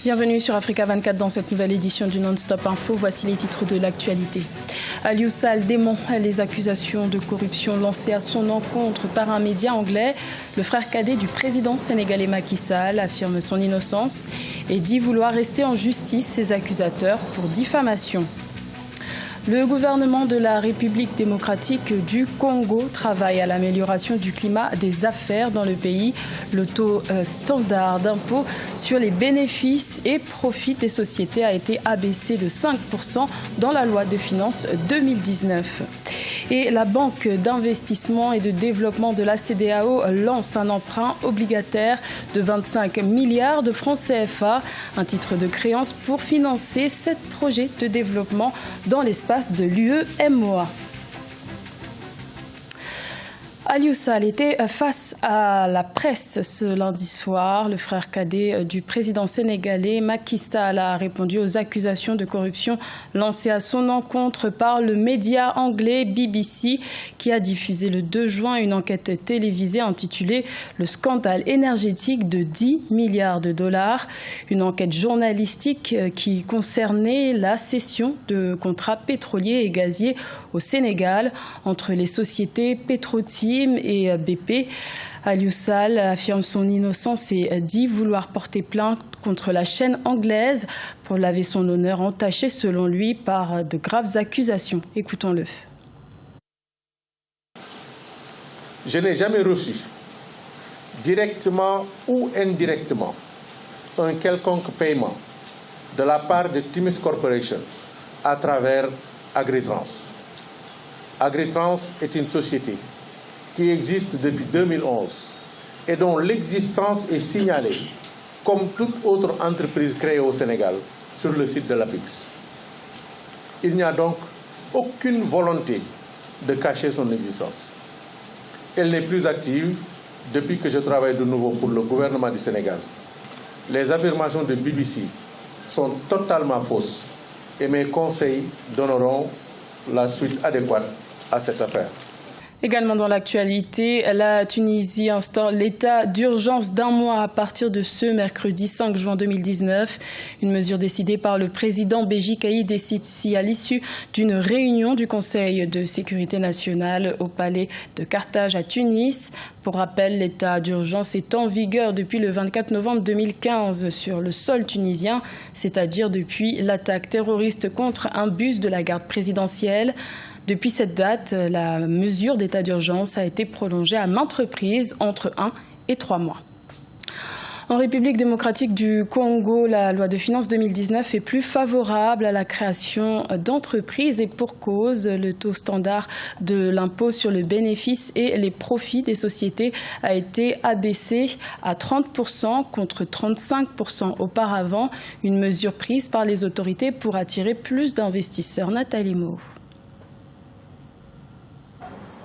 Bienvenue sur Africa 24 dans cette nouvelle édition du Non-Stop Info. Voici les titres de l'actualité. Aliou Sall dément les accusations de corruption lancées à son encontre par un média anglais. Le frère cadet du président sénégalais Macky Sall affirme son innocence et dit vouloir rester en justice ses accusateurs pour diffamation. Le gouvernement de la République démocratique du Congo travaille à l'amélioration du climat des affaires dans le pays. Le taux standard d'impôt sur les bénéfices et profits des sociétés a été abaissé de 5% dans la loi de finances 2019. Et la Banque d'investissement et de développement de la CEDEAO lance un emprunt obligataire de 25 milliards de francs CFA, un titre de créance pour financer 7 projets de développement dans l'espace de l'UEMOA. Aliou Sall était face à la presse ce lundi soir. Le frère cadet du président sénégalais Macky Sall a répondu aux accusations de corruption lancées à son encontre par le média anglais BBC qui a diffusé le 2 juin une enquête télévisée intitulée « Le scandale énergétique de 10 milliards de dollars ». Une enquête journalistique qui concernait la cession de contrats pétroliers et gaziers au Sénégal entre les sociétés Petro-Tim et BP. Aliou Sall affirme son innocence et dit vouloir porter plainte contre la chaîne anglaise pour laver son honneur entaché selon lui par de graves accusations. Écoutons-le. Je n'ai jamais reçu, directement ou indirectement, un quelconque paiement de la part de Timis Corporation à travers Agritrans. Agritrans est une société qui existe depuis 2011 et dont l'existence est signalée comme toute autre entreprise créée au Sénégal sur le site de l'APIX. Il n'y a donc aucune volonté de cacher son existence. Elle n'est plus active depuis que je travaille de nouveau pour le gouvernement du Sénégal. Les affirmations de BBC sont totalement fausses et mes conseils donneront la suite adéquate à cette affaire. Également dans l'actualité, la Tunisie instaure l'état d'urgence d'1 mois à partir de ce mercredi 5 juin 2019. Une mesure décidée par le président Béji Caïd Essebsi à l'issue d'une réunion du Conseil de sécurité nationale au palais de Carthage à Tunis. Pour rappel, l'état d'urgence est en vigueur depuis le 24 novembre 2015 sur le sol tunisien, c'est-à-dire depuis l'attaque terroriste contre un bus de la garde présidentielle. Depuis cette date, la mesure d'état d'urgence a été prolongée à maintes reprises, entre 1 et 3 mois. En République démocratique du Congo, la loi de finances 2019 est plus favorable à la création d'entreprises et pour cause, le taux standard de l'impôt sur le bénéfice et les profits des sociétés a été abaissé à 30% contre 35% auparavant, une mesure prise par les autorités pour attirer plus d'investisseurs. Nathalie Mo.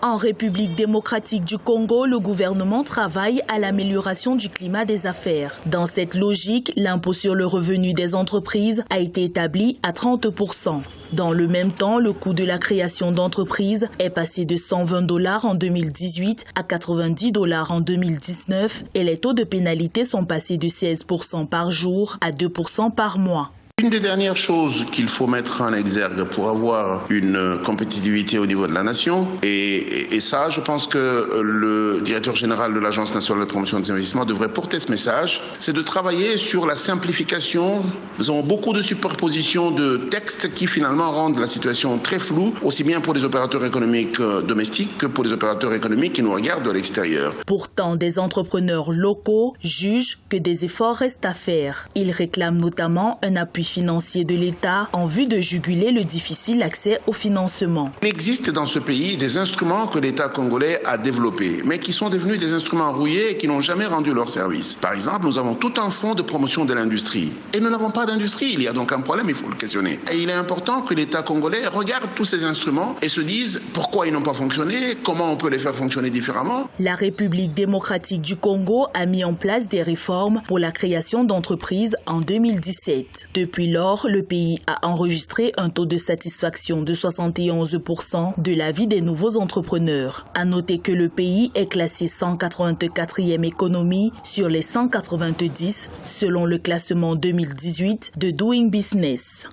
En République démocratique du Congo, le gouvernement travaille à l'amélioration du climat des affaires. Dans cette logique, l'impôt sur le revenu des entreprises a été établi à 30%. Dans le même temps, le coût de la création d'entreprises est passé de $120 en 2018 à $90 en 2019 et les taux de pénalité sont passés de 16% par jour à 2% par mois. Une des dernières choses qu'il faut mettre en exergue pour avoir une compétitivité au niveau de la nation, et ça, je pense que le directeur général de l'Agence nationale de promotion des investissements devrait porter ce message, c'est de travailler sur la simplification. Nous avons beaucoup de superpositions de textes qui finalement rendent la situation très floue, aussi bien pour les opérateurs économiques domestiques que pour les opérateurs économiques qui nous regardent de l'extérieur. Pourtant, des entrepreneurs locaux jugent que des efforts restent à faire. Ils réclament notamment un appui financier de l'État en vue de juguler le difficile accès au financement. Il existe dans ce pays des instruments que l'État congolais a développés, mais qui sont devenus des instruments rouillés et qui n'ont jamais rendu leur service. Par exemple, nous avons tout un fonds de promotion de l'industrie. Et nous n'avons pas d'industrie. Il y a donc un problème, il faut le questionner. Et il est important que l'État congolais regarde tous ces instruments et se dise pourquoi ils n'ont pas fonctionné, comment on peut les faire fonctionner différemment. La République démocratique du Congo a mis en place des réformes pour la création d'entreprises en 2017. Depuis Depuis lors, le pays a enregistré un taux de satisfaction de 71% de l'avis des nouveaux entrepreneurs. À noter que le pays est classé 184e économie sur les 190 selon le classement 2018 de Doing Business.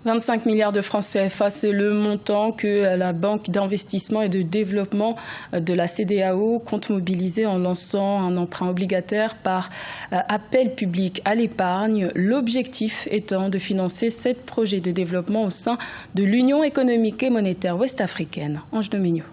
25 milliards de francs CFA, c'est le montant que la Banque d'investissement et de développement de la CEDEAO compte mobiliser en lançant un emprunt obligataire par appel public à l'épargne. L'objectif étant de financer 7 projets de développement au sein de l'Union économique et monétaire ouest-africaine. Ange Domigno.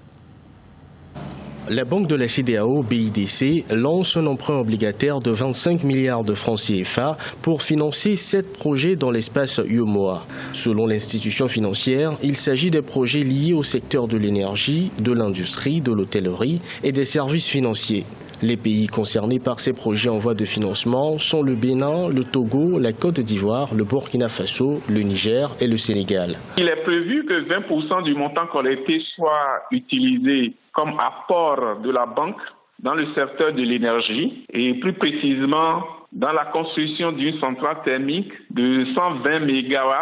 La banque de la CEDEAO, BIDC, lance un emprunt obligataire de 25 milliards de francs CFA pour financer 7 projets dans l'espace UEMOA. Selon l'institution financière, il s'agit des projets liés au secteur de l'énergie, de l'industrie, de l'hôtellerie et des services financiers. Les pays concernés par ces projets en voie de financement sont le Bénin, le Togo, la Côte d'Ivoire, le Burkina Faso, le Niger et le Sénégal. Il est prévu que 20% du montant collecté soit utilisé comme apport de la banque dans le secteur de l'énergie et plus précisément dans la construction d'une centrale thermique de 120 MW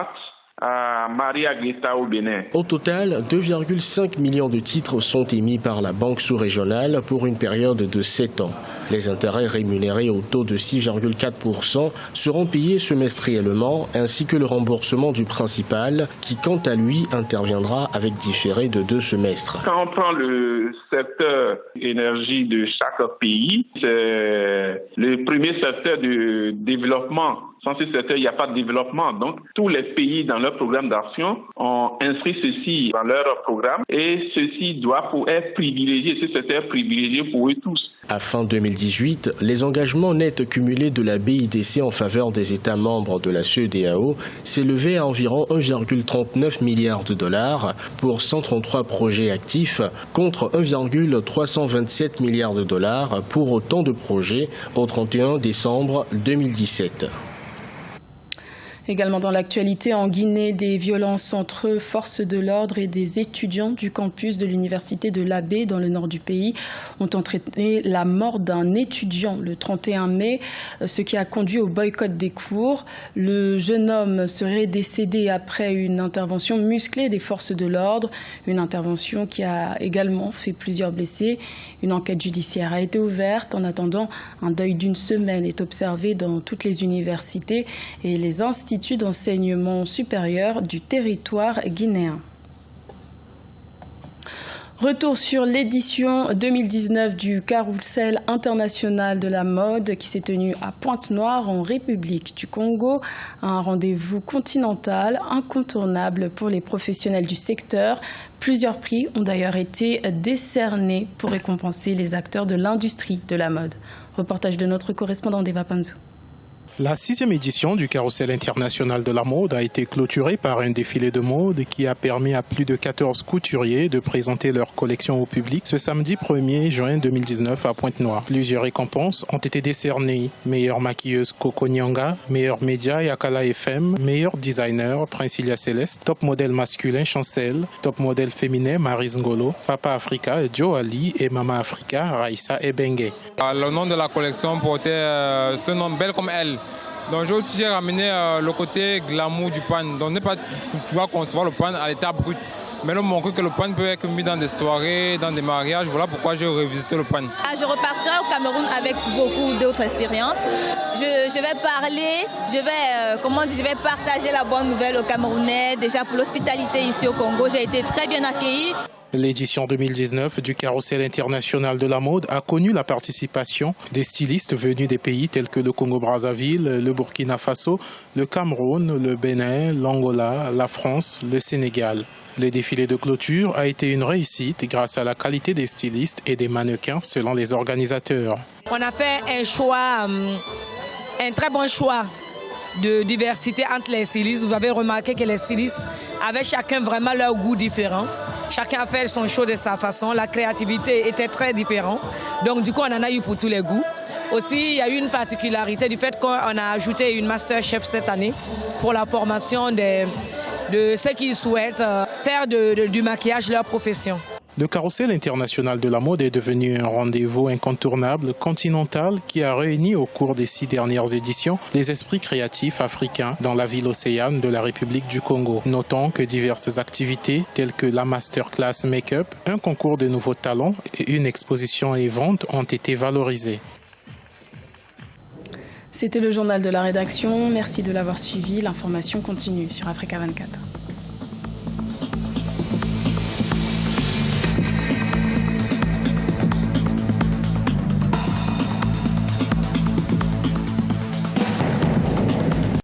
à Maria-Guetta au Bénin. Au total, 2,5 millions de titres sont émis par la banque sous-régionale pour une période de 7 ans. Les intérêts rémunérés au taux de 6,4% seront payés semestriellement, ainsi que le remboursement du principal, qui quant à lui interviendra avec différé de 2 semestres. Quand on prend le secteur énergie de chaque pays, c'est le premier secteur de développement. Sans ce secteur, il n'y a pas de développement. Donc, tous les pays dans leur programme d'action ont inscrit ceci dans leur programme et ceci doit être privilégié, ce secteur privilégié pour eux tous. À fin 2018, les engagements nets cumulés de la BIDC en faveur des États membres de la CEDEAO s'élevaient à environ 1,39 milliard de dollars pour 133 projets actifs contre 1,327 milliards de dollars pour autant de projets au 31 décembre 2017. Également dans l'actualité, en Guinée, des violences entre forces de l'ordre et des étudiants du campus de l'université de l'Abbé dans le nord du pays ont entraîné la mort d'un étudiant le 31 mai, ce qui a conduit au boycott des cours. Le jeune homme serait décédé après une intervention musclée des forces de l'ordre, une intervention qui a également fait plusieurs blessés. Une enquête judiciaire a été ouverte. En attendant, un deuil d'une semaine est observé dans toutes les universités et les instituts d'enseignement supérieur du territoire guinéen. Retour sur l'édition 2019 du Carrousel international de la mode qui s'est tenu à Pointe-Noire en République du Congo. Un rendez-vous continental incontournable pour les professionnels du secteur. Plusieurs prix ont d'ailleurs été décernés pour récompenser les acteurs de l'industrie de la mode. Reportage de notre correspondant Deva Panzo. La 6e édition du Carrousel international de la mode a été clôturée par un défilé de mode qui a permis à plus de 14 couturiers de présenter leur collection au public ce samedi 1er juin 2019 à Pointe-Noire. Plusieurs récompenses ont été décernées. Meilleure maquilleuse Coco Nyanga, meilleur média Yakala FM, meilleur designer Princilia Céleste, top modèle masculin Chancel, top modèle féminin Maris Ngolo, Papa Africa Joe Ali et Mama Africa Raissa Ebenge. Le nom de la collection portait ce nom belle comme elle. Donc j'ai ramené le côté glamour du pan. Donc n'est pas tu vas concevoir le pan à l'état brut, mais nous montrer que le pan peut être mis dans des soirées, dans des mariages. Voilà pourquoi j'ai revisité le pan. Je repartirai au Cameroun avec beaucoup d'autres expériences. Je vais parler, je vais partager la bonne nouvelle aux Camerounais. Déjà pour l'hospitalité ici au Congo, j'ai été très bien accueillie. L'édition 2019 du Carrousel international de la mode a connu la participation des stylistes venus des pays tels que le Congo-Brazzaville, le Burkina Faso, le Cameroun, le Bénin, l'Angola, la France, le Sénégal. Le défilé de clôture a été une réussite grâce à la qualité des stylistes et des mannequins selon les organisateurs. On a fait un très bon choix de diversité entre les stylistes. Vous avez remarqué que les stylistes avaient chacun vraiment leur goût différent. Chacun a fait son show de sa façon. La créativité était très différente. Donc du coup, on en a eu pour tous les goûts. Aussi, il y a eu une particularité du fait qu'on a ajouté une master chef cette année pour la formation de ceux qui souhaitent faire du maquillage leur profession. Le Carrousel international de la mode est devenu un rendez-vous incontournable, continental, qui a réuni au cours des 6 dernières éditions les esprits créatifs africains dans la ville océane de la République du Congo. Notons que diverses activités telles que la masterclass make-up, un concours de nouveaux talents et une exposition et vente ont été valorisées. C'était le journal de la rédaction. Merci de l'avoir suivi. L'information continue sur Africa 24.